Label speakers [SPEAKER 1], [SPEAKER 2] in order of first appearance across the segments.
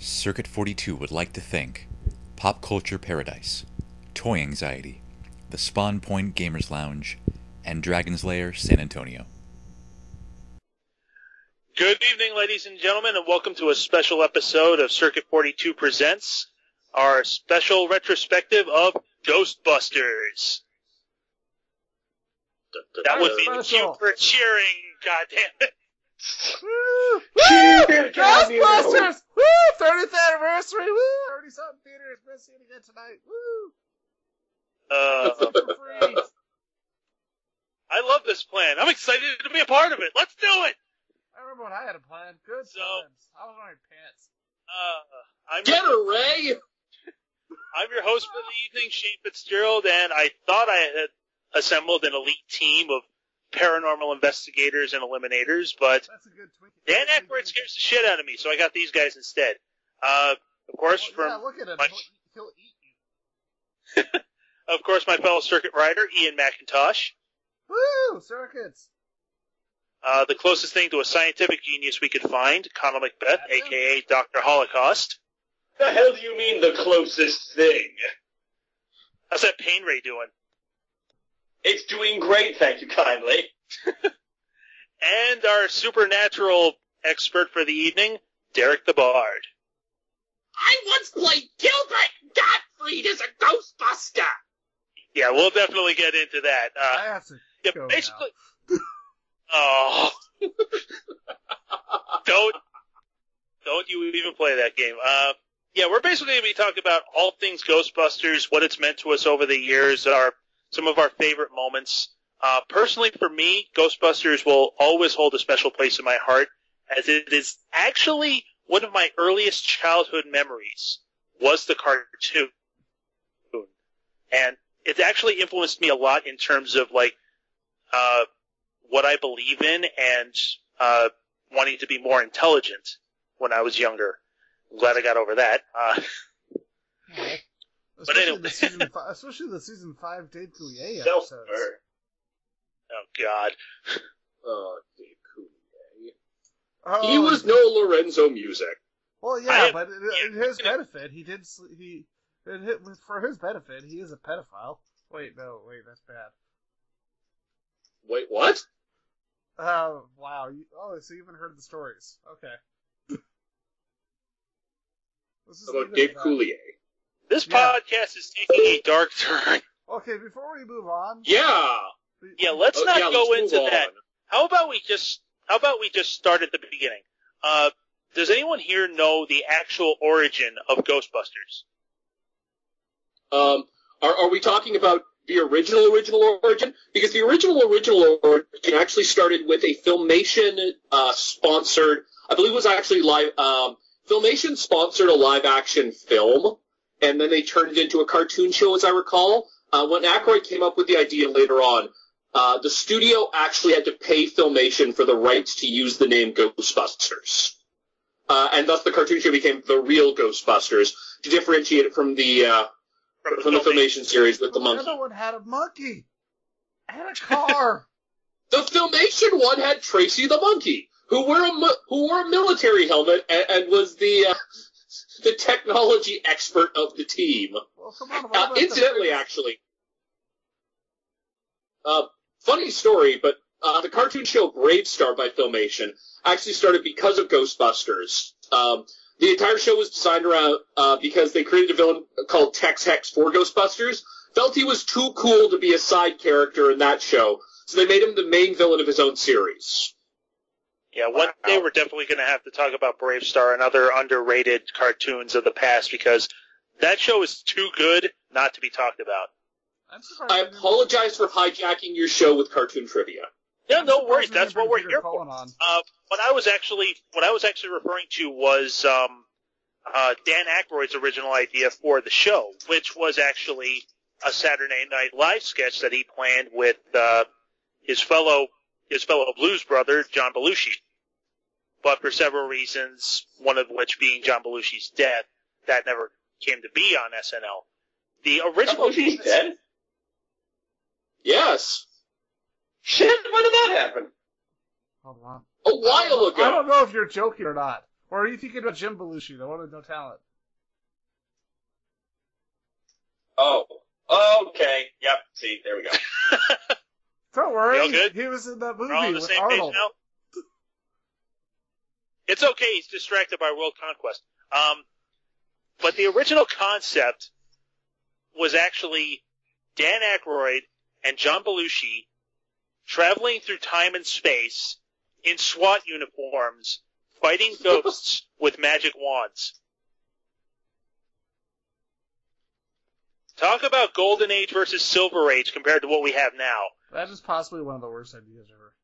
[SPEAKER 1] Circuit 42 would like to thank Pop Culture Paradise, Toy Anxiety, the Spawn Point Gamers Lounge, and Dragon's Lair San Antonio.
[SPEAKER 2] Good evening, ladies and gentlemen, and welcome to a special episode of Circuit 42 Presents, our special retrospective of Ghostbusters. That would be the cue for cheering, goddammit.
[SPEAKER 3] Woo! Woo! Ghostbusters! Woo! 30th anniversary! Woo! Already saw it in theaters. We're seeing it again tonight. Woo! For free.
[SPEAKER 2] I love this plan. I'm excited to be a part of it. Let's do it!
[SPEAKER 3] I remember when I had a plan. Good times. I was wearing pants.
[SPEAKER 4] Get her, Ray!
[SPEAKER 2] I'm your host for the evening, Shane Fitzgerald, and I thought I had assembled an elite team of paranormal investigators and eliminators, but
[SPEAKER 3] That's a good tweak.
[SPEAKER 2] Dan Aykroyd scares the shit out of me, so I got these guys instead. Of course,
[SPEAKER 3] look at him. He'll eat you.
[SPEAKER 2] Of course, my fellow circuit rider, Ian McIntosh.
[SPEAKER 3] Woo! Circuits.
[SPEAKER 2] The closest thing to a scientific genius we could find, Connell Macbeth, a.k.a. Dr. Holocaust.
[SPEAKER 4] The hell do you mean the closest thing?
[SPEAKER 2] How's that pain ray doing?
[SPEAKER 4] It's doing great, thank you kindly.
[SPEAKER 2] And our supernatural expert for the evening, Derek the Bard.
[SPEAKER 5] I once played Gilbert Gottfried as a Ghostbuster.
[SPEAKER 2] Yeah, we'll definitely get into that.
[SPEAKER 3] I have to go
[SPEAKER 2] basically.
[SPEAKER 3] now.
[SPEAKER 2] Oh. Don't you even play that game. Yeah, we're basically going to be talking about all things Ghostbusters, what it's meant to us over the years, some of our favorite moments. Personally, for me, Ghostbusters will always hold a special place in my heart, as it is actually one of my earliest childhood memories, was the cartoon. And it's actually influenced me a lot in terms of, like, what I believe in and wanting to be more intelligent when I was younger. I'm glad I got over that. But anyway.
[SPEAKER 3] Especially the season 5 Dave Coulier
[SPEAKER 4] Self-murder.
[SPEAKER 3] episodes.
[SPEAKER 2] Oh, God.
[SPEAKER 4] Oh, Dave Coulier.
[SPEAKER 3] Oh,
[SPEAKER 4] He was no Lorenzo Music.
[SPEAKER 3] Well, yeah, but in his benefit, for his benefit, he is a pedophile. Wait, that's bad.
[SPEAKER 4] Wait, what?
[SPEAKER 3] Wow. So you haven't heard the stories. Okay.
[SPEAKER 4] How about Dave Coulier?
[SPEAKER 2] This podcast is taking a dark turn.
[SPEAKER 3] Okay, before we move on.
[SPEAKER 4] Yeah!
[SPEAKER 2] Yeah, let's not go
[SPEAKER 4] let's
[SPEAKER 2] into
[SPEAKER 4] move
[SPEAKER 2] that.
[SPEAKER 4] on.
[SPEAKER 2] How about we just start at the beginning? Does anyone here know the actual origin of Ghostbusters?
[SPEAKER 4] Are we talking about the original origin? Because the original origin actually started with a Filmation sponsored, I believe it was actually live, Filmation sponsored a live action film, and then they turned it into a cartoon show, as I recall. When Aykroyd came up with the idea later on, the studio actually had to pay Filmation for the rights to use the name Ghostbusters. And thus the cartoon show became The Real Ghostbusters, to differentiate it from the Filmation series with the monkey.
[SPEAKER 3] The other one had a monkey. And a car.
[SPEAKER 4] The Filmation one had Tracy the monkey, who wore a military helmet and was the technology expert of the team.
[SPEAKER 3] Well, come on,
[SPEAKER 4] incidentally, actually, funny story, but the cartoon show Brave Star by Filmation actually started because of Ghostbusters. The entire show was designed around because they created a villain called Tex Hex for Ghostbusters. Felt he was too cool to be a side character in that show, so they made him the main villain of his own series.
[SPEAKER 2] Yeah, one day we're definitely going to have to talk about Brave Star and other underrated cartoons of the past, because that show is too good not to be talked about.
[SPEAKER 4] I apologize for hijacking your show with cartoon trivia.
[SPEAKER 2] Yeah, no worries. That's what we're here for.
[SPEAKER 3] On.
[SPEAKER 2] What I was actually referring to was Dan Aykroyd's original idea for the show, which was actually a Saturday Night Live sketch that he planned with his fellow blues brother, John Belushi. But for several reasons, one of which being John Belushi's death, that never came to be on SNL. The original...
[SPEAKER 4] John Belushi's dead? Yes. Shit, when did that happen?
[SPEAKER 3] Hold on.
[SPEAKER 4] A while ago.
[SPEAKER 3] I don't know if you're joking or not. Or are you thinking about Jim Belushi, the one with no talent?
[SPEAKER 6] Oh. Okay. Yep. See, there we go.
[SPEAKER 3] Don't worry.
[SPEAKER 2] Feel good?
[SPEAKER 3] He was in that movie
[SPEAKER 2] We're all on the
[SPEAKER 3] with
[SPEAKER 2] same
[SPEAKER 3] Arnold.
[SPEAKER 2] page now? It's okay, he's distracted by World Conquest. But the original concept was actually Dan Aykroyd and John Belushi traveling through time and space in SWAT uniforms, fighting ghosts with magic wands. Talk about Golden Age versus Silver Age compared to what we have now.
[SPEAKER 3] That is possibly one of the worst ideas ever.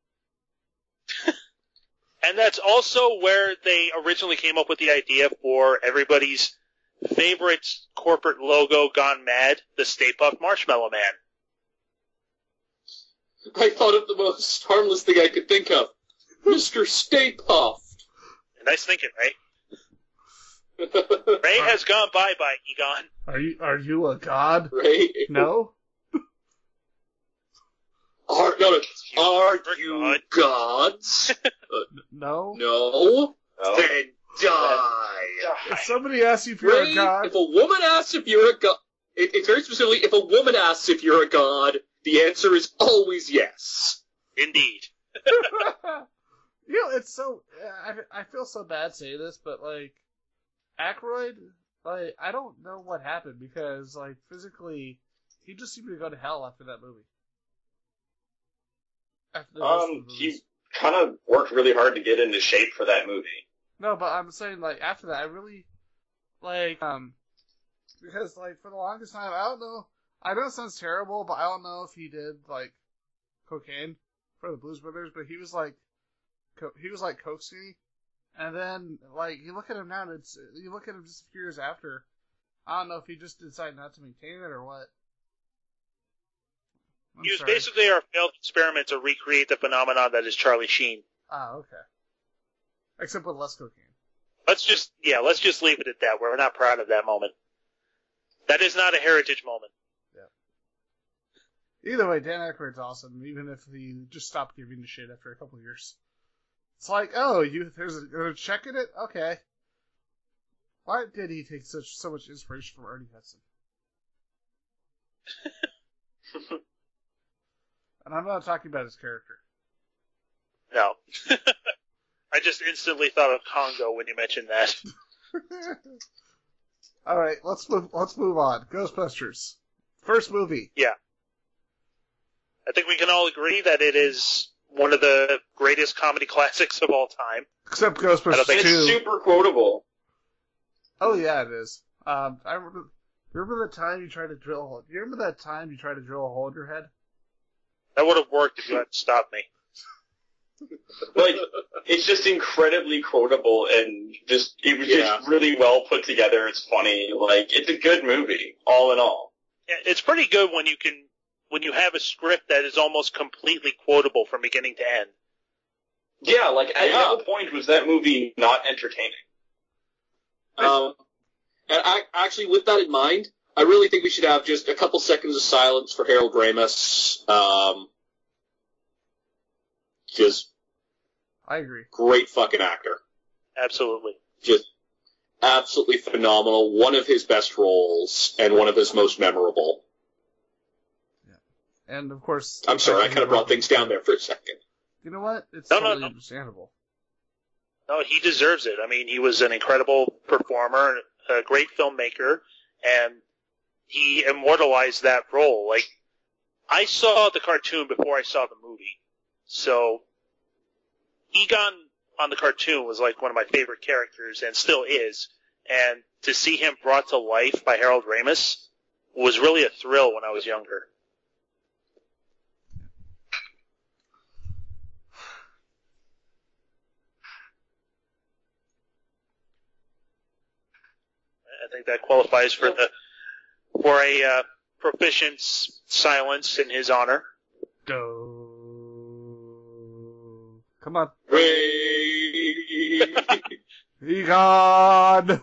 [SPEAKER 2] And that's also where they originally came up with the idea for everybody's favorite corporate logo gone mad, the Stay Puft Marshmallow Man.
[SPEAKER 4] I thought of the most harmless thing I could think of. Mr. Stay Puft.
[SPEAKER 2] Nice thinking, Ray. Ray has gone bye-bye, Egon.
[SPEAKER 3] Are you a god?
[SPEAKER 4] Right?
[SPEAKER 3] No?
[SPEAKER 4] Are you gods?
[SPEAKER 3] No?
[SPEAKER 4] No? Then die.
[SPEAKER 3] If somebody asks you if you're
[SPEAKER 4] Ray,
[SPEAKER 3] a god...
[SPEAKER 4] if a woman asks if you're a god, it's very specifically, if a woman asks if you're a god, the answer is always yes.
[SPEAKER 2] Indeed.
[SPEAKER 3] It's so... I feel so bad saying this, but, like, Aykroyd, like, I don't know what happened, because, like, physically, he just seemed to go to hell after that movie. After the rest of the
[SPEAKER 6] He
[SPEAKER 3] movies.
[SPEAKER 6] kind of worked really hard to get into shape for that movie.
[SPEAKER 3] No, but I'm saying, like, after that, I really, like, because, like, for the longest time, I don't know, I know it sounds terrible, but I don't know if he did, like, cocaine for the Blues Brothers, but he was, like, coke skinny, and then, like, you look at him now, and you look at him just a few years after, I don't know if he just decided not to maintain it or what.
[SPEAKER 2] He was basically our failed experiment to recreate the phenomenon that is Charlie Sheen.
[SPEAKER 3] Ah, okay. Except with less cocaine.
[SPEAKER 2] Let's just leave it at that. We're not proud of that moment. That is not a heritage moment.
[SPEAKER 3] Yeah. Either way, Dan Aykroyd's awesome, even if he just stopped giving a shit after a couple of years. It's like, oh, there's a check in it? Okay. Why did he take so much inspiration from Ernie Hudson? And I'm not talking about his character.
[SPEAKER 2] No. I just instantly thought of Congo when you mentioned that.
[SPEAKER 3] All right, let's move on. Ghostbusters, first movie.
[SPEAKER 2] Yeah. I think we can all agree that it is one of the greatest comedy classics of all time.
[SPEAKER 3] Except Ghostbusters 2.
[SPEAKER 6] It's super quotable.
[SPEAKER 3] Oh yeah, it is. I remember the time you tried to drill a hole. Do you remember that time you tried to drill a hole in your head?
[SPEAKER 2] That would have worked if you hadn't stopped me.
[SPEAKER 6] Like, it's just incredibly quotable and just really well put together. It's funny. Like, it's a good movie, all in all.
[SPEAKER 2] Yeah, it's pretty good when you have a script that is almost completely quotable from beginning to end.
[SPEAKER 6] Yeah, like, at no point was that movie not entertaining.
[SPEAKER 4] And actually, with that in mind, I really think we should have just a couple seconds of silence for Harold Ramis. Just
[SPEAKER 3] I agree.
[SPEAKER 4] Great fucking actor.
[SPEAKER 2] Absolutely.
[SPEAKER 4] Just absolutely phenomenal. One of his best roles and one of his most memorable.
[SPEAKER 3] Yeah. And of course,
[SPEAKER 4] I'm sorry, I kind of brought things down there for a second.
[SPEAKER 3] You know what? It's
[SPEAKER 2] No.
[SPEAKER 3] understandable.
[SPEAKER 2] No, he deserves it. I mean, he was an incredible performer, a great filmmaker, and he immortalized that role. Like, I saw the cartoon before I saw the movie, so Egon on the cartoon was like one of my favorite characters, and still is. And to see him brought to life by Harold Ramis was really a thrill when I was younger. I think that qualifies for a proficient silence in his honor.
[SPEAKER 3] Go. Come on.
[SPEAKER 4] Ray.
[SPEAKER 3] Egon!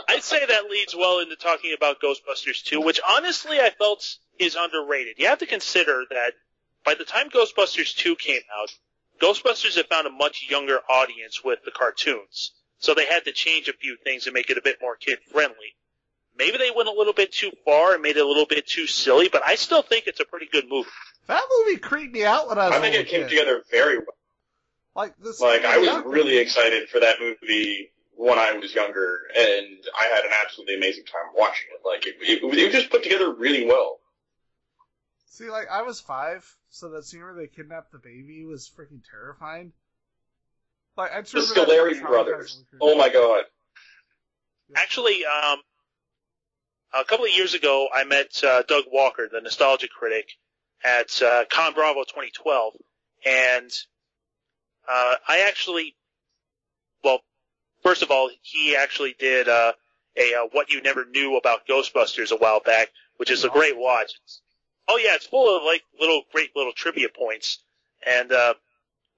[SPEAKER 2] I'd say that leads well into talking about Ghostbusters 2, which honestly I felt is underrated. You have to consider that by the time Ghostbusters 2 came out, Ghostbusters had found a much younger audience with the cartoons, so they had to change a few things and make it a bit more kid-friendly. Maybe they went a little bit too far and made it a little bit too silly, but I still think it's a pretty good movie.
[SPEAKER 3] That movie creeped me out when I was
[SPEAKER 6] I think it came together very well.
[SPEAKER 3] Like, this
[SPEAKER 6] I was really excited for that movie when I was younger, and I had an absolutely amazing time watching it. Like, it was just put together really well.
[SPEAKER 3] See, like, I was 5, so that scene where they kidnapped the baby was freaking terrifying. Like, I just
[SPEAKER 6] The
[SPEAKER 3] remember that
[SPEAKER 6] Scolari brothers. Oh my god.
[SPEAKER 2] Actually, a couple of years ago, I met Doug Walker, the nostalgia critic, at Con Bravo 2012, and I actually, well, first of all, he actually did a What You Never Knew About Ghostbusters a while back, which is a great watch. Oh yeah, it's full of like great little trivia points. And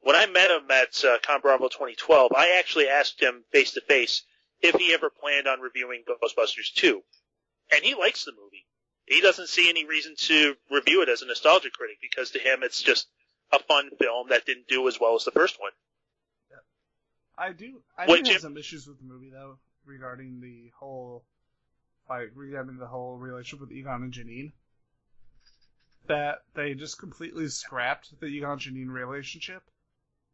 [SPEAKER 2] when I met him at Con Bravo 2012, I actually asked him face to face if he ever planned on reviewing Ghostbusters 2. And he likes the movie. He doesn't see any reason to review it as a nostalgia critic because to him it's just a fun film that didn't do as well as the first one.
[SPEAKER 3] I do have some issues with the movie though, regarding the whole relationship with Egon and Janine. That they just completely scrapped the Egon-Janine relationship.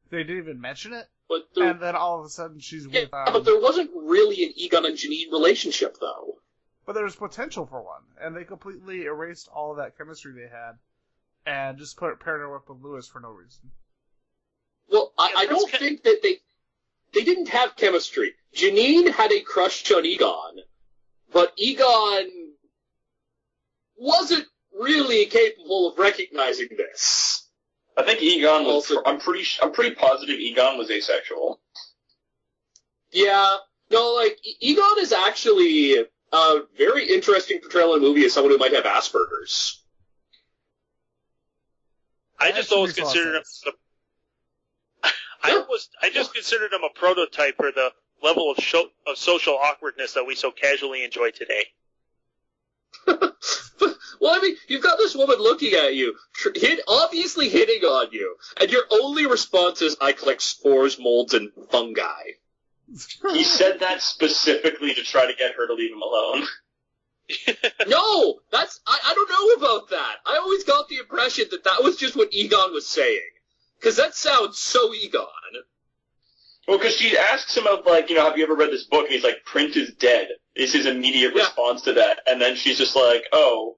[SPEAKER 3] They didn't even mention it. And then all of a sudden she's with...
[SPEAKER 4] but there wasn't really an Egon and Janine relationship, though.
[SPEAKER 3] But there was potential for one. And they completely erased all of that chemistry they had. And just paired her up with Lewis for no reason.
[SPEAKER 4] Well, I don't think that they didn't have chemistry. Janine had a crush on Egon. But Egon wasn't really capable of recognizing this.
[SPEAKER 6] I think Egon was. I'm pretty positive Egon was asexual.
[SPEAKER 4] Yeah, no, like Egon is actually a very interesting portrayal in the movie as someone who might have Asperger's.
[SPEAKER 2] I just always considered him. I just considered him a prototype for the level of social awkwardness that we so casually enjoy today.
[SPEAKER 4] Well, I mean, you've got this woman looking at you, obviously hitting on you, and your only response is, I collect spores, molds, and fungi.
[SPEAKER 6] He said that specifically to try to get her to leave him alone.
[SPEAKER 4] No! I don't know about that. I always got the impression that was just what Egon was saying. Because that sounds so Egon.
[SPEAKER 6] Well, because she asks him of, like, have you ever read this book? And he's like, print is dead. Is his immediate response to that. And then she's just like, well,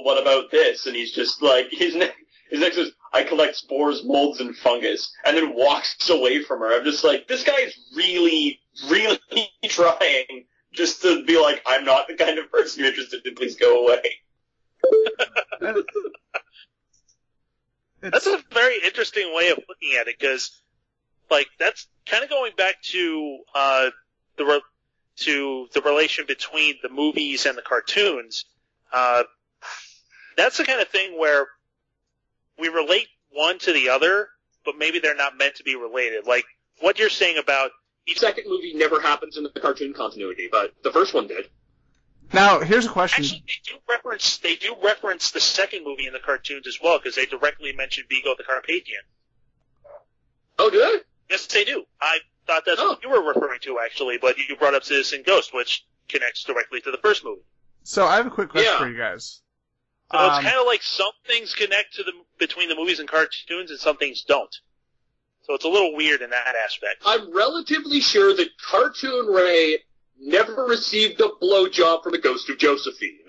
[SPEAKER 6] what about this? And he's just like, his next is, I collect spores, molds, and fungus. And then walks away from her. I'm just like, this guy is really, really trying just to be like, I'm not the kind of person you're interested in, please go away.
[SPEAKER 2] That's a very interesting way of looking at it, because, like, that's kind of going back to the relation between the movies and the cartoons. That's the kind of thing where we relate one to the other, but maybe they're not meant to be related. Like, what you're saying about...
[SPEAKER 4] Each second movie never happens in the cartoon continuity, but the first one did.
[SPEAKER 3] Now, here's a question.
[SPEAKER 2] Actually, they do reference the second movie in the cartoons as well, because they directly mention Vigo the Carpathian.
[SPEAKER 4] Oh, do they?
[SPEAKER 2] Yes, they do. I thought that's what you were referring to, actually, but you brought up Citizen Ghost, which connects directly to the first movie.
[SPEAKER 3] So I have a quick question for you guys.
[SPEAKER 2] So it's kind of like some things connect to between the movies and cartoons, and some things don't. So it's a little weird in that aspect.
[SPEAKER 4] I'm relatively sure that Cartoon Ray never received a blowjob from the ghost of Josephine.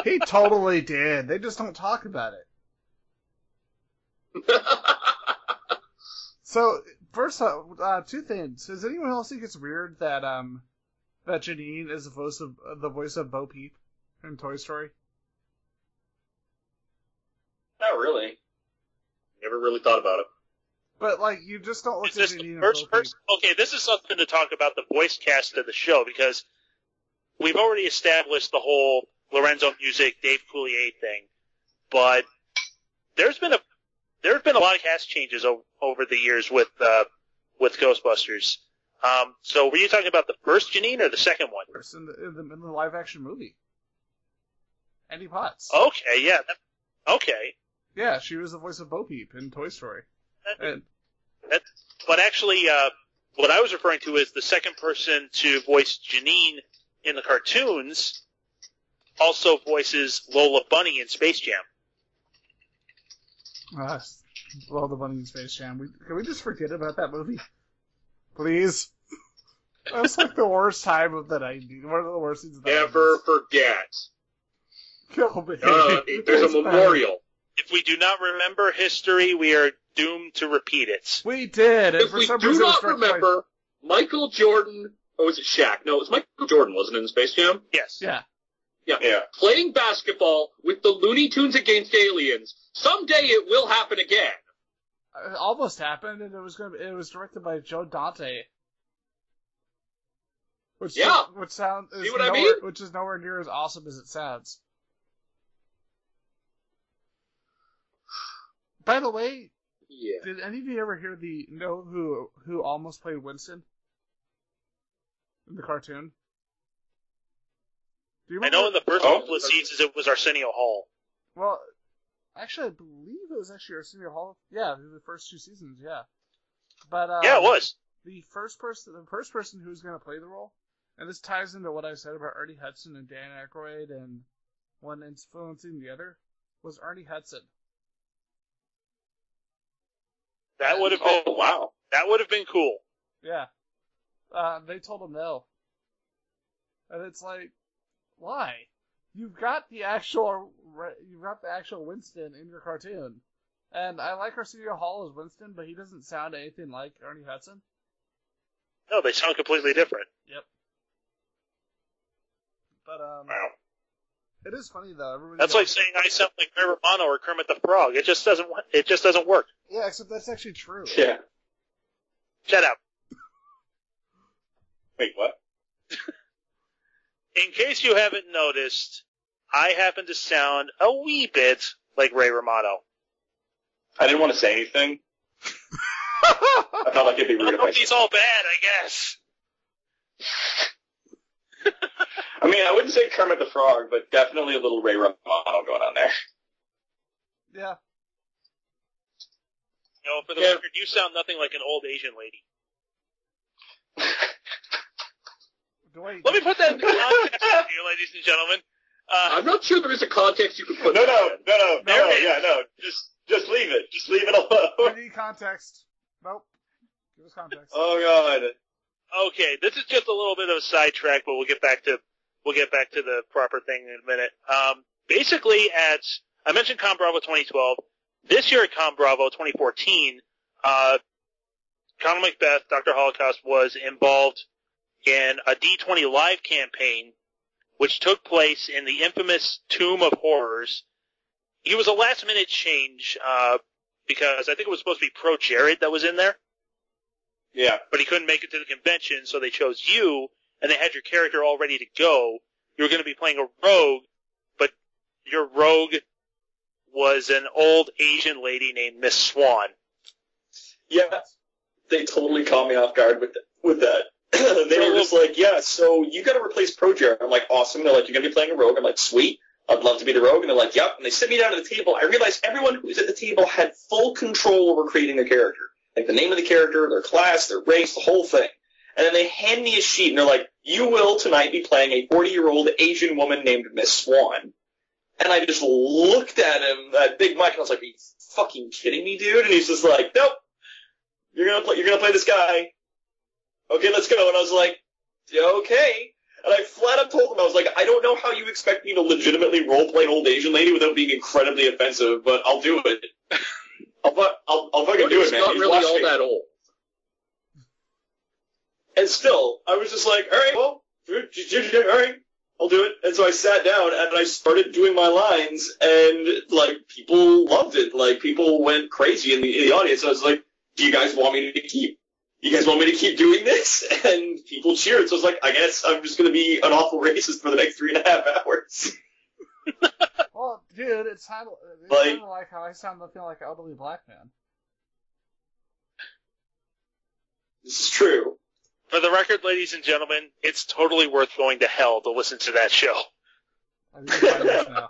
[SPEAKER 3] He totally did. They just don't talk about it. So, first, two things. Does anyone else think it's weird that that Janine is the voice of Bo Peep in Toy Story?
[SPEAKER 6] Not really.
[SPEAKER 4] Never really thought about it.
[SPEAKER 3] But, like, you just don't look at Janine and Bo Peep.
[SPEAKER 2] Okay, this is something to talk about the voice cast of the show, because we've already established the whole Lorenzo Music, Dave Coulier thing, but there's been a lot of cast changes over the years with Ghostbusters. So were you talking about the first Janine or the second one?
[SPEAKER 3] In the live action movie. Andy Potts.
[SPEAKER 2] Okay, yeah. Okay.
[SPEAKER 3] Yeah, she was the voice of Bo Peep in Toy Story.
[SPEAKER 2] But actually, what I was referring to is the second person to voice Janine in the cartoons also voices Lola Bunny in Space Jam.
[SPEAKER 3] Lola Bunny in Space Jam. Can we just forget about that movie? Please? That was like the worst time of the 90s. One of the worst scenes of the 90s.
[SPEAKER 4] Never forget. There's a memorial.
[SPEAKER 2] If we do not remember history, we are doomed to repeat it.
[SPEAKER 3] We did.
[SPEAKER 4] If we do not remember, Michael Jordan, or was it Shaq? No, it was Michael Jordan, wasn't it, in Space Jam?
[SPEAKER 2] Yes.
[SPEAKER 3] Yeah.
[SPEAKER 4] Yeah. Playing basketball with the Looney Tunes against aliens. Someday it will happen again.
[SPEAKER 3] It almost happened, and it was directed by Joe Dante. Which
[SPEAKER 4] See what I mean?
[SPEAKER 3] Which is nowhere near as awesome as it sounds. By the way, did any of you ever know who almost played Winston in the cartoon? Do you remember?
[SPEAKER 2] I know in the first couple of seasons it was Arsenio Hall.
[SPEAKER 3] Well, actually, I believe it was actually Arsenio Hall. Yeah, the first 2 seasons. Yeah, but
[SPEAKER 2] yeah, it was
[SPEAKER 3] the first person who was going to play the role, and this ties into what I said about Ernie Hudson and Dan Aykroyd, and one influencing the other was Ernie Hudson.
[SPEAKER 2] That would have been
[SPEAKER 4] wow.
[SPEAKER 2] That would have been cool.
[SPEAKER 3] Yeah, they told him no, and it's like, why? You've got the actual Winston in your cartoon, and I like Arsenio Hall as Winston, but he doesn't sound anything like Ernie Hudson.
[SPEAKER 2] No, they sound completely different.
[SPEAKER 3] Yep. But
[SPEAKER 2] wow.
[SPEAKER 3] It is funny though.
[SPEAKER 2] That's like saying I sound like Ray Romano or Kermit the Frog. It just doesn't work.
[SPEAKER 3] Yeah, except that's actually true.
[SPEAKER 4] Yeah.
[SPEAKER 2] Shut up.
[SPEAKER 6] Wait, what?
[SPEAKER 2] In case you haven't noticed, I happen to sound a wee bit like Ray Romano.
[SPEAKER 6] I didn't want to say anything. I felt like it'd be rude if I said.
[SPEAKER 2] He's all bad, I guess.
[SPEAKER 6] I mean, I wouldn't say Kermit the Frog, but definitely a little Ray Romano going on there.
[SPEAKER 3] Yeah.
[SPEAKER 2] For the record, you sound nothing like an old Asian lady. Let me put that in context for you, ladies and gentlemen.
[SPEAKER 4] I'm not sure there is a context you can put.
[SPEAKER 6] No. Just leave it. Just leave it alone.
[SPEAKER 3] We need context. Nope. Give us context.
[SPEAKER 6] Oh God.
[SPEAKER 2] Okay, this is just a little bit of a sidetrack, but we'll get back to the proper thing in a minute. Basically, I mentioned Com Bravo 2012. This year at Com Bravo 2014, Conor Macbeth, Dr. Holocaust, was involved in a D20 Live campaign, which took place in the infamous Tomb of Horrors. He was a last-minute change, because I think it was supposed to be Pro Jared that was in there.
[SPEAKER 6] Yeah.
[SPEAKER 2] But he couldn't make it to the convention, so they chose you, and they had your character all ready to go. You were going to be playing a rogue, but your rogue was an old Asian lady named Miss Swan.
[SPEAKER 6] Yeah. They totally caught me off guard with that. They were just like, yeah, so you got to replace Pro Jared. I'm like, awesome. And they're like, you're going to be playing a rogue. I'm like, sweet. I'd love to be the rogue. And they're like, yep. And they sit me down at the table. I realized everyone who was at the table had full control over creating their character. Like the name of the character, their class, their race, the whole thing. And then they hand me a sheet and they're like, you will tonight be playing a 40-year-old Asian woman named Miss Swan. And I just looked at him, that Big Mike, and I was like, are you fucking kidding me, dude? And he's just like, nope. You're gonna play this guy. Okay, let's go. And I was like, okay. And I flat up told him, I was like, I don't know how you expect me to legitimately role-play an old Asian lady without being incredibly offensive, but I'll do it. I'll fucking do it, man.
[SPEAKER 4] He's not really all that old.
[SPEAKER 6] And still, I was just like, alright, well, alright, I'll do it. And so I sat down and I started doing my lines, and, like, people loved it. Like, people went crazy in the audience. I was like, do you guys want me to keep doing this? And people cheered. So I was like, I guess I'm just going to be an awful racist for the next 3.5 hours.
[SPEAKER 3] Well, dude, it's kind of like how I sound looking like an elderly black man.
[SPEAKER 6] This is true.
[SPEAKER 2] For the record, ladies and gentlemen, it's totally worth going to hell to listen to that show.
[SPEAKER 3] I think I find this now.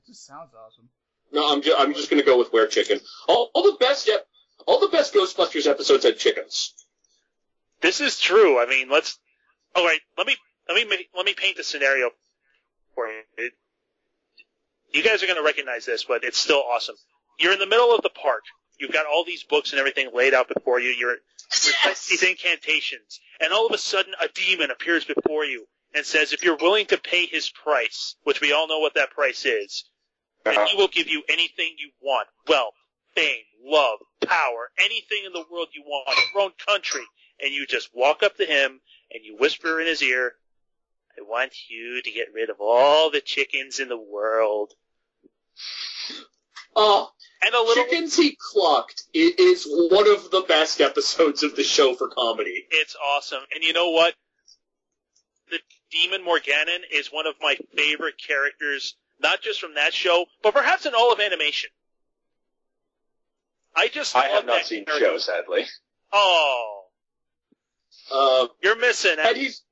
[SPEAKER 3] That just sounds awesome.
[SPEAKER 4] No, I'm just going to go with Where Chicken. All the best Ghostbusters episodes had chickens.
[SPEAKER 2] This is true. I mean, all right. Let me paint the scenario for you. You guys are going to recognize this, but it's still awesome. You're in the middle of the park. You've got all these books and everything laid out before you. You're reciting these incantations, and all of a sudden, a demon appears before you and says, "If you're willing to pay his price, which we all know what that price is, then he will give you anything you want: wealth, fame, love, power, anything in the world you want, your own country." And you just walk up to him and you whisper in his ear, "I want you to get rid of all the chickens in the world."
[SPEAKER 4] Oh,
[SPEAKER 2] and a little
[SPEAKER 4] Chickens He Clucked is one of the best episodes of the show for comedy.
[SPEAKER 2] It's awesome. And you know what? The Demon Morganon is one of my favorite characters, not just from that show, but perhaps in all of animation. I
[SPEAKER 6] have not seen the show, sadly.
[SPEAKER 2] Oh. You're missing it.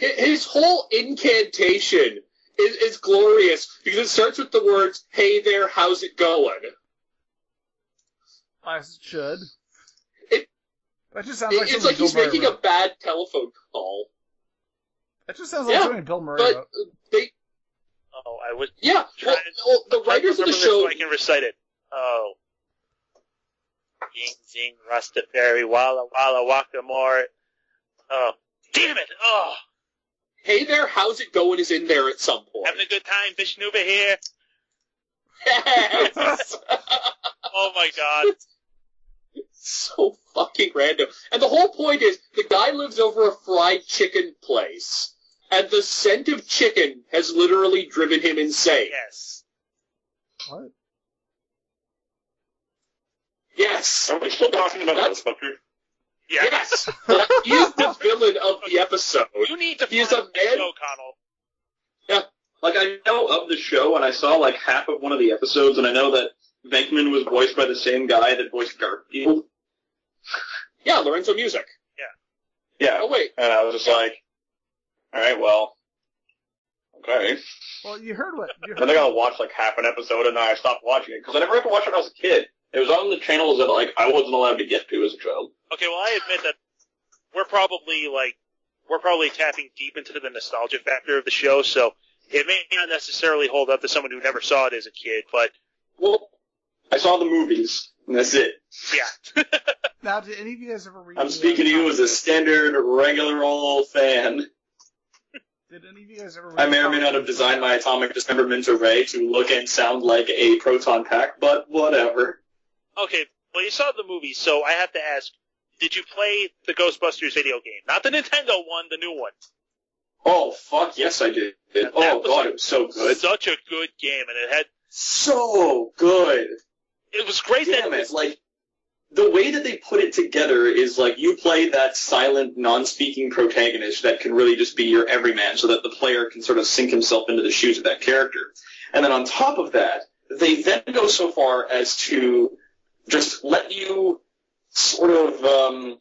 [SPEAKER 4] And his whole incantation is glorious because it starts with the words, "Hey there, how's it going?"
[SPEAKER 3] As it should. That just sounds
[SPEAKER 4] It's
[SPEAKER 3] like
[SPEAKER 4] like
[SPEAKER 3] something
[SPEAKER 4] he's
[SPEAKER 3] Bill Murray
[SPEAKER 4] making
[SPEAKER 3] wrote.
[SPEAKER 4] a bad telephone call.
[SPEAKER 3] That just sounds like something Bill Murray wrote.
[SPEAKER 2] Oh, I was
[SPEAKER 4] Yeah, well, the writers of the show...
[SPEAKER 2] So I can recite it. Oh. Ying, zing, Rastafari, Walla, Walla, Waka, more. Oh. Damn it! Oh.
[SPEAKER 4] Hey there, how's it going is in there at some point.
[SPEAKER 2] Having a good time, Vishnuva here.
[SPEAKER 4] Yes!
[SPEAKER 2] Oh my god.
[SPEAKER 4] So fucking random. And the whole point is, the guy lives over a fried chicken place, and the scent of chicken has literally driven him insane.
[SPEAKER 2] Yes.
[SPEAKER 3] What?
[SPEAKER 4] Yes!
[SPEAKER 6] Are we still talking about Ghostbusters?
[SPEAKER 4] Yes! He is the villain of the episode.
[SPEAKER 2] You need to
[SPEAKER 4] He's
[SPEAKER 2] follow
[SPEAKER 4] a
[SPEAKER 2] the
[SPEAKER 4] man...
[SPEAKER 2] show, Connell.
[SPEAKER 4] Yeah.
[SPEAKER 6] Like, I know of the show, and I saw, like, half of one of the episodes, and I know that Venkman was voiced by the same guy that voiced Garfield.
[SPEAKER 4] Yeah, Lorenzo Music.
[SPEAKER 6] Yeah.
[SPEAKER 4] Oh, wait.
[SPEAKER 6] And I was just like, alright, well, okay.
[SPEAKER 3] Well, you heard what...
[SPEAKER 6] I think I'll watch, like, half an episode, and then I stopped watching it, because I never had to watch it when I was a kid. It was on the channels that, like, I wasn't allowed to get to as a child.
[SPEAKER 2] Okay, well, I admit that we're probably tapping deep into the nostalgia factor of the show, so it may not necessarily hold up to someone who never saw it as a kid, but...
[SPEAKER 6] Well, I saw the movies, and that's it.
[SPEAKER 2] Yeah.
[SPEAKER 3] Now, did any of you guys ever read...
[SPEAKER 6] I'm speaking to you as a standard, regular old fan.
[SPEAKER 3] Did any of you guys ever read...
[SPEAKER 6] I may or may not have designed my atomic dismemberment array to look and sound like a proton pack, but whatever.
[SPEAKER 2] Okay, well, you saw the movie, so I have to ask, did you play the Ghostbusters video game? Not the Nintendo one, the new one.
[SPEAKER 6] Oh, fuck, yes I did. Oh, God, it was so good.
[SPEAKER 2] Such a good game, and it had...
[SPEAKER 6] So good.
[SPEAKER 2] It was great
[SPEAKER 6] Damn
[SPEAKER 2] that...
[SPEAKER 6] it, like, the way that they put it together is, like, you play that silent, non-speaking protagonist that can really just be your everyman so that the player can sort of sink himself into the shoes of that character. And then on top of that, they then go so far as to just let you sort of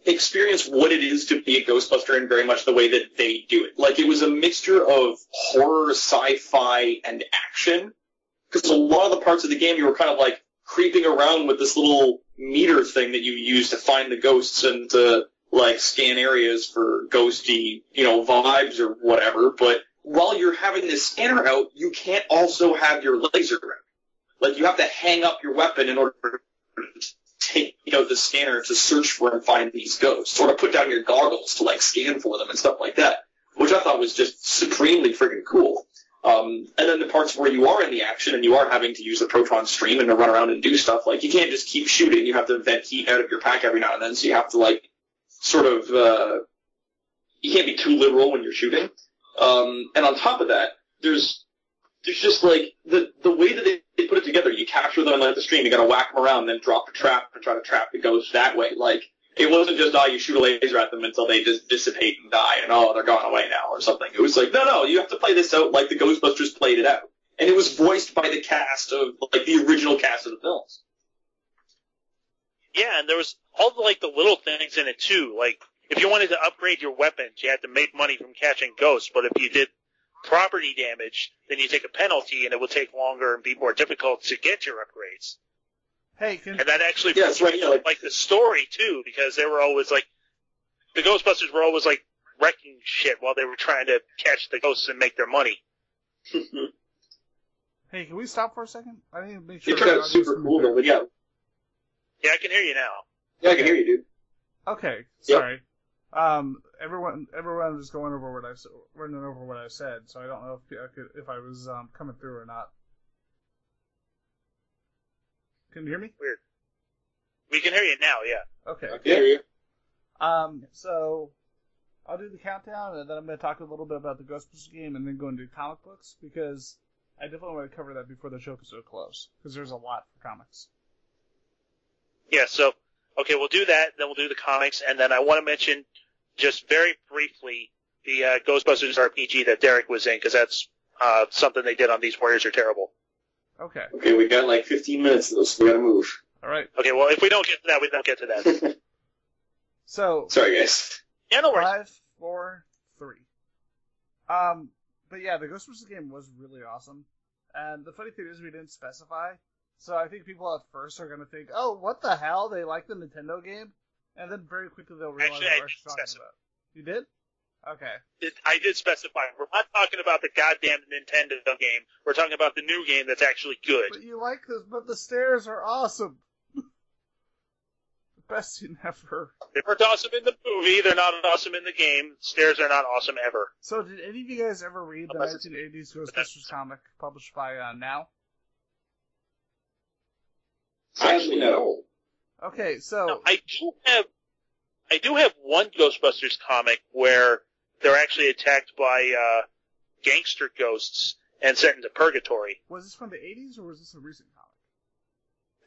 [SPEAKER 6] experience what it is to be a Ghostbuster in very much the way that they do it. Like, it was a mixture of horror, sci-fi, and action. Because a lot of the parts of the game you were kind of, like, creeping around with this little meter thing that you use to find the ghosts and to, like, scan areas for ghosty, vibes or whatever. But while you're having this scanner out, you can't also have your laser out. Like, you have to hang up your weapon in order to take out the scanner to search for and find these ghosts, or to put down your goggles to, like, scan for them and stuff like that, which I thought was just supremely friggin' cool. And then the parts where you are in the action and you are having to use a proton stream and to run around and do stuff, like, you can't just keep shooting. You have to vent heat out of your pack every now and then, so you have to, like, sort of, you can't be too literal when you're shooting. And on top of that, there's just, like, the way that they put it together. You capture them and let the stream, you gotta whack them around, then drop a trap and try to trap the ghost that way. Like, it wasn't just, you shoot a laser at them until they just dissipate and die, and they're gone away now, or something. It was like, no, you have to play this out like the Ghostbusters played it out. And it was voiced by the cast of, like, the original cast of the films.
[SPEAKER 2] Yeah, and there was all the little things in it, too. Like, if you wanted to upgrade your weapons, you had to make money from catching ghosts, but if you did property damage, then you take a penalty, and it will take longer and be more difficult to get your upgrades.
[SPEAKER 3] Hey,
[SPEAKER 2] And that actually
[SPEAKER 4] Yes, right, yeah,
[SPEAKER 2] like the story too, because they were always like the Ghostbusters were always like wrecking shit while they were trying to catch the ghosts and make their money.
[SPEAKER 3] Hey, can we stop for a second? I need to make sure.
[SPEAKER 4] It turned out super cool, though, but yeah.
[SPEAKER 2] Yeah, I can hear you now.
[SPEAKER 4] Yeah, I can hear you, dude.
[SPEAKER 3] Okay, sorry. Everyone was going over what running over what I said, so I don't know if I was coming through or not. Can you hear me?
[SPEAKER 2] Weird. We can hear you now, yeah.
[SPEAKER 3] Okay.
[SPEAKER 4] I can hear you.
[SPEAKER 3] So I'll do the countdown, and then I'm going to talk a little bit about the Ghostbusters game, and then go into comic books, because I definitely want to cover that before the show gets so close, because there's a lot for comics.
[SPEAKER 2] Yeah, so, okay, we'll do that, then we'll do the comics, and then I want to mention, just very briefly, the Ghostbusters RPG that Derek was in, because that's something they did on These Warriors Are Terrible.
[SPEAKER 3] Okay.
[SPEAKER 4] Okay, we got like 15 minutes of this, so we gotta move.
[SPEAKER 3] All right.
[SPEAKER 2] Okay, well, if we don't get to that, we don't get to that.
[SPEAKER 3] So.
[SPEAKER 4] Sorry, guys.
[SPEAKER 2] Yeah, no worries.
[SPEAKER 3] 5, 4, 3. But yeah, the Ghostbusters game was really awesome. And the funny thing is we didn't specify. So I think people at first are going to think, oh, what the hell? They like the Nintendo game? And then very quickly they'll realize
[SPEAKER 2] Actually,
[SPEAKER 3] what
[SPEAKER 2] I
[SPEAKER 3] we're
[SPEAKER 2] did
[SPEAKER 3] talking
[SPEAKER 2] specify.
[SPEAKER 3] about. You did? Okay.
[SPEAKER 2] I did specify. We're not talking about the goddamn Nintendo game. We're talking about the new game that's actually good.
[SPEAKER 3] But you like this, but the stairs are awesome. The best scene ever.
[SPEAKER 2] They weren't awesome in the movie. They're not awesome in the game. Stairs are not awesome ever.
[SPEAKER 3] So did any of you guys ever read the 1980s Ghostbusters comic published by Now?
[SPEAKER 4] Actually, no.
[SPEAKER 3] Okay, so...
[SPEAKER 2] No, I do have one Ghostbusters comic where they're actually attacked by gangster ghosts and sent into purgatory.
[SPEAKER 3] Was this from the 80s, or was this a recent comic?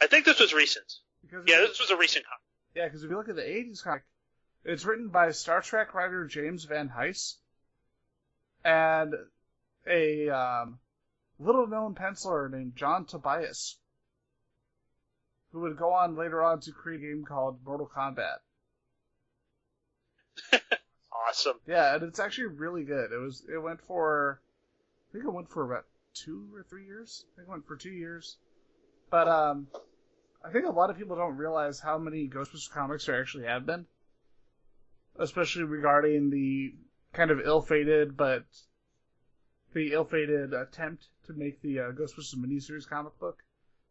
[SPEAKER 2] I think this was recent.
[SPEAKER 3] Because
[SPEAKER 2] this was a recent comic.
[SPEAKER 3] Yeah, because if you look at the 80s comic, it's written by Star Trek writer James Van Hise and a little-known penciler named John Tobias, who would go on later on to create a game called Mortal Kombat.
[SPEAKER 2] Awesome.
[SPEAKER 3] Yeah, and it's actually really good. It went for about 2 or 3 years. I think it went for 2 years. But I think a lot of people don't realize how many Ghostbusters comics there actually have been, especially regarding the kind of ill-fated attempt to make the Ghostbusters miniseries comic book.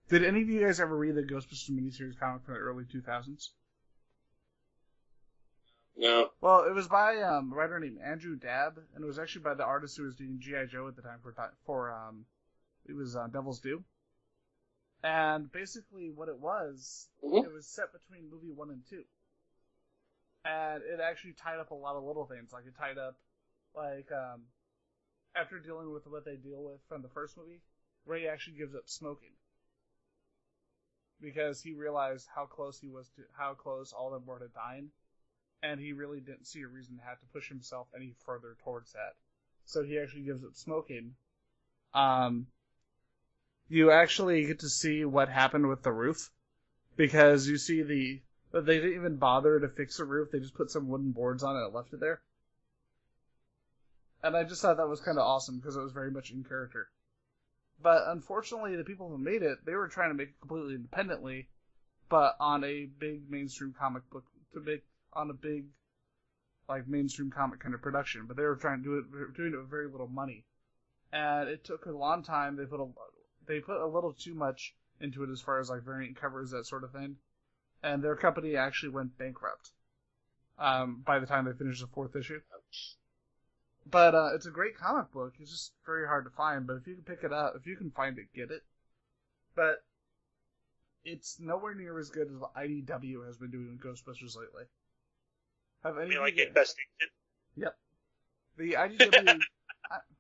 [SPEAKER 3] Did any of you guys ever read the Ghostbusters miniseries comic from the early 2000s?
[SPEAKER 4] No.
[SPEAKER 3] Well, it was by a writer named Andrew Dabb, and it was actually by the artist who was doing G.I. Joe at the time it was Devil's Due. And basically what it was, it was set between movie 1 and 2. And it actually tied up a lot of little things. Like, it tied up, after dealing with what they deal with from the first movie, Ray actually gives up smoking. Because he realized how close all of them were to dying. And he really didn't see a reason to have to push himself any further towards that. So he actually gives up smoking. You actually get to see what happened with the roof, because you see but they didn't even bother to fix the roof. They just put some wooden boards on it and left it there. And I just thought that was kind of awesome, because it was very much in character. But unfortunately, the people who made it, they were trying to make it completely independently, but on a big mainstream comic book, on a big, mainstream comic kind of production. But they were trying to doing it with very little money. And it took a long time. They put a little too much into it as far as variant covers, that sort of thing. And their company actually went bankrupt by the time they finished the 4th issue. But it's a great comic book. It's just very hard to find. But if you can pick it up, if you can find it, get it. But it's nowhere near as good as what IDW has been doing with Ghostbusters lately. Have any?
[SPEAKER 2] You mean like Infestation?
[SPEAKER 3] Yep. The IDW.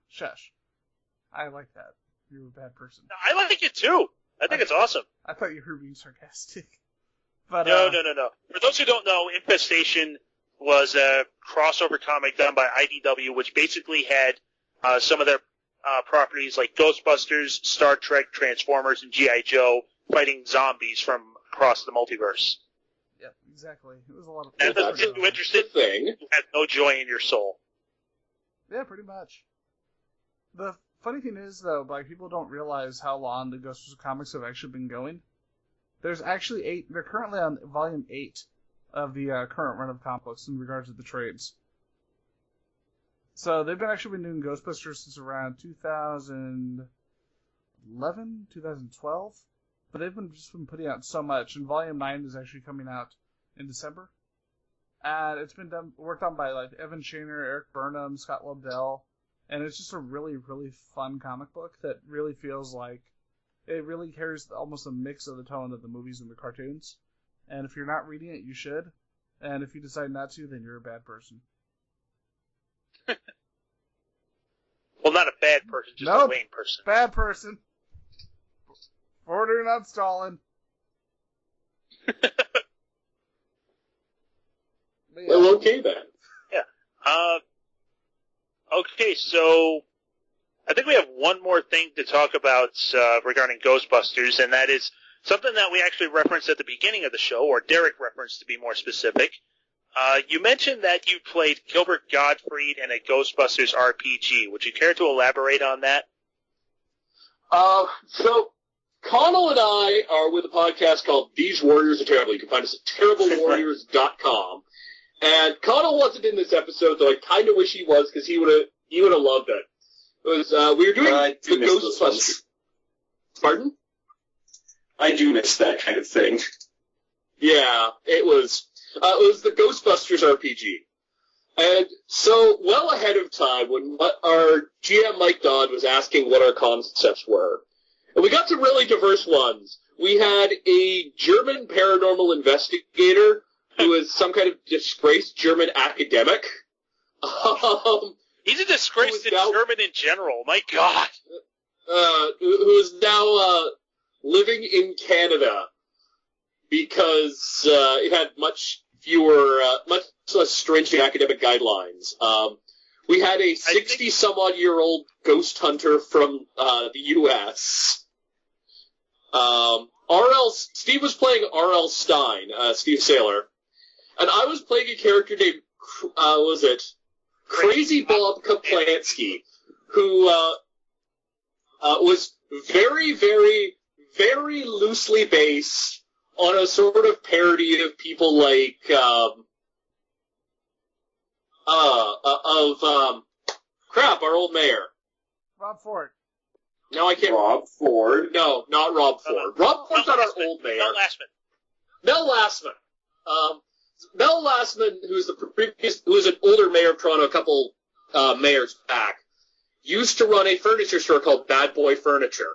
[SPEAKER 3] Shush. I like that. You're a bad person.
[SPEAKER 2] I like it too. I think it's awesome.
[SPEAKER 3] I thought you were being sarcastic. But
[SPEAKER 2] No. For those who don't know, Infestation was a crossover comic done by IDW, which basically had some of their properties like Ghostbusters, Star Trek, Transformers, and G.I. Joe fighting zombies from across the multiverse.
[SPEAKER 3] Yep, exactly. It was a lot of
[SPEAKER 2] And
[SPEAKER 3] fun.
[SPEAKER 2] if you're interested, you have no joy in your soul.
[SPEAKER 3] Yeah, pretty much. The funny thing is, though, like, people don't realize how long the Ghostbusters comics have actually been going. There's actually 8. They're currently on volume 8 of the current run of comic books in regards to the trades. So they've actually been doing Ghostbusters since around 2011, 2012. But they've just been putting out so much, and volume 9 is actually coming out in December. And it's been worked on by like Evan Shaner, Eric Burnham, Scott Lobdell. And it's just a really, really fun comic book that really feels like it really carries almost a mix of the tone of the movies and the cartoons. And if you're not reading it, you should. And if you decide not to, then you're a bad person.
[SPEAKER 2] Well, not a bad person, just a lame person.
[SPEAKER 3] Bad person. Ordering on Stalin.
[SPEAKER 4] Well, okay then.
[SPEAKER 2] Yeah. Okay, so I think we have one more thing to talk about regarding Ghostbusters, and that is something that we actually referenced at the beginning of the show, or Derek referenced to be more specific. You mentioned that you played Gilbert Gottfried in a Ghostbusters RPG. Would you care to elaborate on that?
[SPEAKER 4] So Connell and I are with a podcast called These Warriors Are Terrible. You can find us at terriblewarriors.com. And Connell wasn't in this episode, though I kind of wish he was, because he would have loved it. It was, we were doing the Ghostbusters. Pardon?
[SPEAKER 6] I do miss that kind of thing.
[SPEAKER 4] Yeah, it was the Ghostbusters RPG. And so, well ahead of time, when our GM Mike Dodd was asking what our concepts were, and we got some really diverse ones. We had a German paranormal investigator who was some kind of disgraced German academic.
[SPEAKER 2] He's a disgrace to German in general. My God.
[SPEAKER 4] Who is now living in Canada because it had much less stringent academic guidelines. We had a 60-some-odd-year-old ghost hunter from the U.S. Steve was playing R.L. Stein, Steve Saylor, and I was playing a character named, Crazy Bob Kaplansky, who was very, very, very loosely based on a sort of parody of people like, our old mayor.
[SPEAKER 3] Rob Ford.
[SPEAKER 4] No, I can't.
[SPEAKER 6] Rob Ford?
[SPEAKER 4] No, not Rob Ford. Rob Ford's not our old mayor.
[SPEAKER 2] Mel Lastman.
[SPEAKER 4] Mel Lastman, who was an older mayor of Toronto a couple mayors back, used to run a furniture store called Bad Boy Furniture.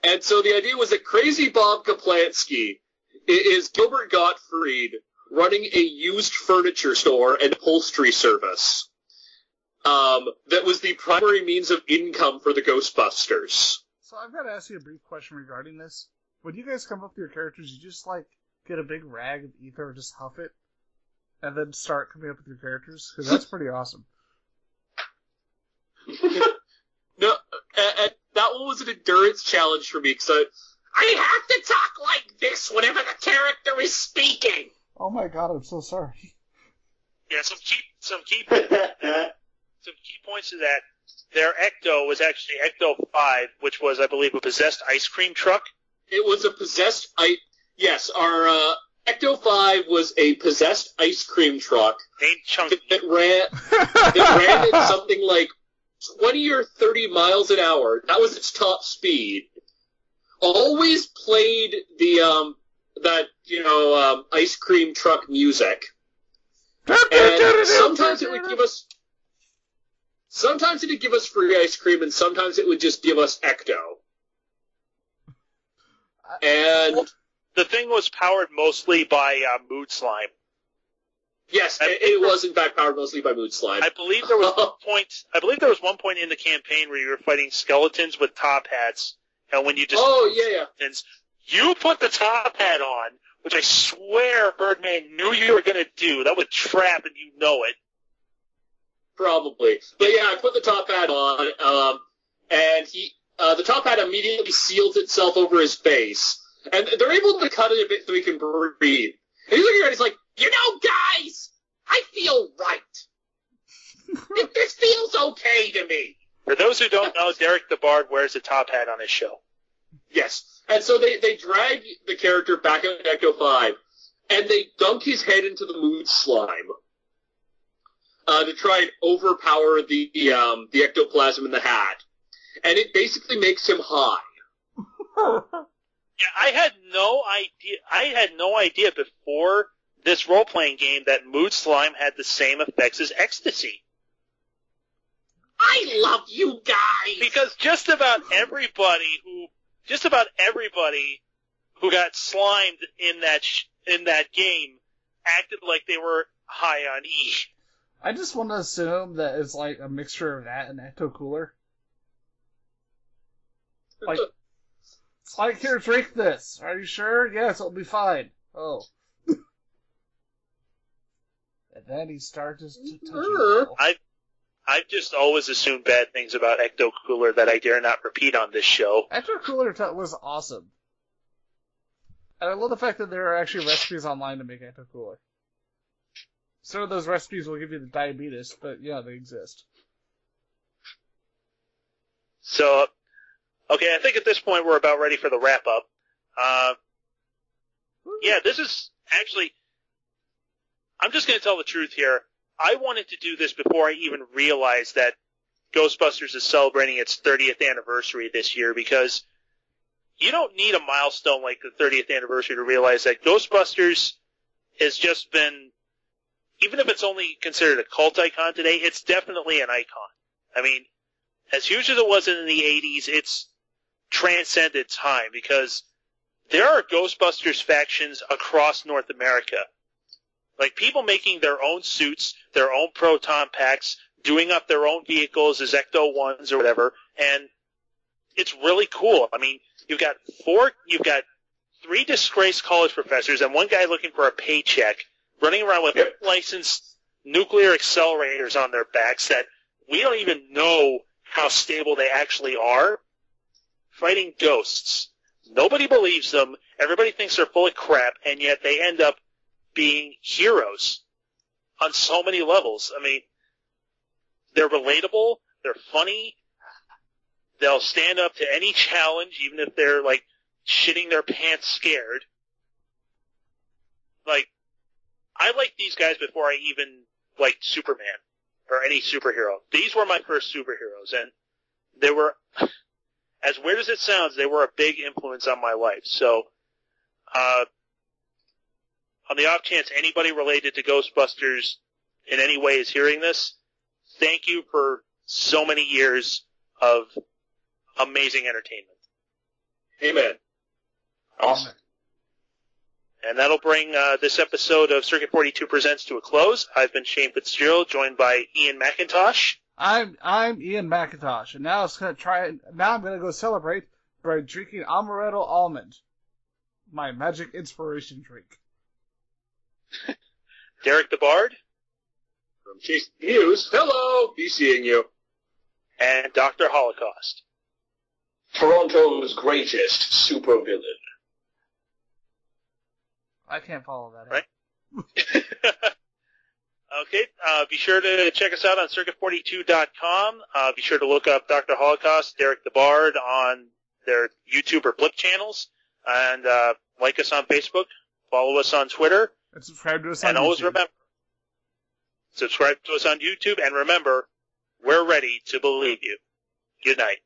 [SPEAKER 4] And so the idea was that Crazy Bob Kaplansky is Gilbert Gottfried running a used furniture store and upholstery service. That was the primary means of income for the Ghostbusters.
[SPEAKER 3] So I've got to ask you a brief question regarding this. When you guys come up with your characters, you just, get a big rag of ether and just huff it, and then start coming up with your characters? Because that's pretty awesome.
[SPEAKER 4] No, that one was an endurance challenge for me, because
[SPEAKER 5] I have to talk like this whenever the character is speaking.
[SPEAKER 3] Oh my God, I'm so sorry.
[SPEAKER 2] Yeah, some key points to that. Their Ecto was actually Ecto 5, which was, I believe, a possessed ice cream truck.
[SPEAKER 4] It was a possessed yes, our Ecto 5 was a possessed ice cream truck
[SPEAKER 2] Named Chunky.
[SPEAKER 4] that ran at something like 20 or 30 miles an hour. That was its top speed. Always played the ice cream truck music. And sometimes it would give us free ice cream, and sometimes it would just give us Ecto. And
[SPEAKER 2] the thing was powered mostly by Mood Slime.
[SPEAKER 4] Yes, it was in fact powered mostly by Mood Slime.
[SPEAKER 2] I believe there was one point in the campaign where you were fighting skeletons with top hats, and when you just you put the top hat on, which I swear Birdman knew you were going to do. That was a trap, and you know it.
[SPEAKER 4] Probably, but yeah, I put the top hat on, and the top hat immediately seals itself over his face, and they're able to cut it a bit so he can breathe. And he's looking around, he's like,
[SPEAKER 5] You know, guys, I feel right. This feels okay to me.
[SPEAKER 2] For those who don't know, Derek the Bard wears a top hat on his show.
[SPEAKER 4] Yes. And so they drag the character back in Ecto 5, and they dunk his head into the mood slime to try and overpower the ectoplasm in the hat. And it basically makes him high.
[SPEAKER 2] Yeah, I had no idea before this role-playing game that mood slime had the same effects as ecstasy.
[SPEAKER 5] I love you guys!
[SPEAKER 2] Because just about everybody who got slimed in that game acted like they were high on E.
[SPEAKER 3] I just want to assume that it's like a mixture of that and Ecto Cooler. Like, it's like, here, drink this. Are you sure? Yes, it'll be fine. Oh. And then he starts to touch
[SPEAKER 2] I've just always assumed bad things about Ecto Cooler that I dare not repeat on this show.
[SPEAKER 3] Ecto Cooler was awesome. And I love the fact that there are actually recipes online to make Ecto Cooler. Some of those recipes will give you the diabetes, but yeah, they exist.
[SPEAKER 2] So, okay, I think at this point we're about ready for the wrap-up. Yeah, this is actually... I'm just going to tell the truth here. I wanted to do this before I even realized that Ghostbusters is celebrating its 30th anniversary this year, because you don't need a milestone like the 30th anniversary to realize that Ghostbusters has just been, even if it's only considered a cult icon today, it's definitely an icon. I mean, as huge as it was in the 80s, it's transcended time, because there are Ghostbusters factions across North America. Like, people making their own suits, their own proton packs, doing up their own vehicles as Ecto-1s or whatever, and it's really cool. I mean, you've got 3 disgraced college professors and one guy looking for a paycheck running around with licensed nuclear accelerators on their backs that we don't even know how stable they actually are, fighting ghosts. Nobody believes them, everybody thinks they're full of crap, and yet they end up being heroes on so many levels. I mean, they're relatable, they're funny, they'll stand up to any challenge, even if they're, like, shitting their pants scared. Like, I liked these guys before I even liked Superman, or any superhero. These were my first superheroes, and they were, as weird as it sounds, they were a big influence on my life. So, on the off chance anybody related to Ghostbusters in any way is hearing this, thank you for so many years of amazing entertainment.
[SPEAKER 4] Amen.
[SPEAKER 6] Awesome.
[SPEAKER 2] And that'll bring this episode of Circuit 42 Presents to a close. I've been Shane Fitzgerald, joined by Ian McIntosh.
[SPEAKER 3] I'm Ian McIntosh, and now I'm gonna go celebrate by drinking Amaretto Almond, my magic inspiration drink.
[SPEAKER 2] Derek the Bard.
[SPEAKER 4] From Chase News, hello, be seeing you.
[SPEAKER 2] And Dr. Holocaust.
[SPEAKER 6] Toronto's greatest supervillain.
[SPEAKER 3] I can't follow that.
[SPEAKER 2] Right? Okay, be sure to check us out on Circuit42.com. Be sure to look up Dr. Holocaust, Derek the Bard on their YouTube or Blip channels. And like us on Facebook, follow us on Twitter.
[SPEAKER 3] And subscribe to us on YouTube.
[SPEAKER 2] And always remember, subscribe to us on YouTube, and remember, we're ready to believe you. Good night.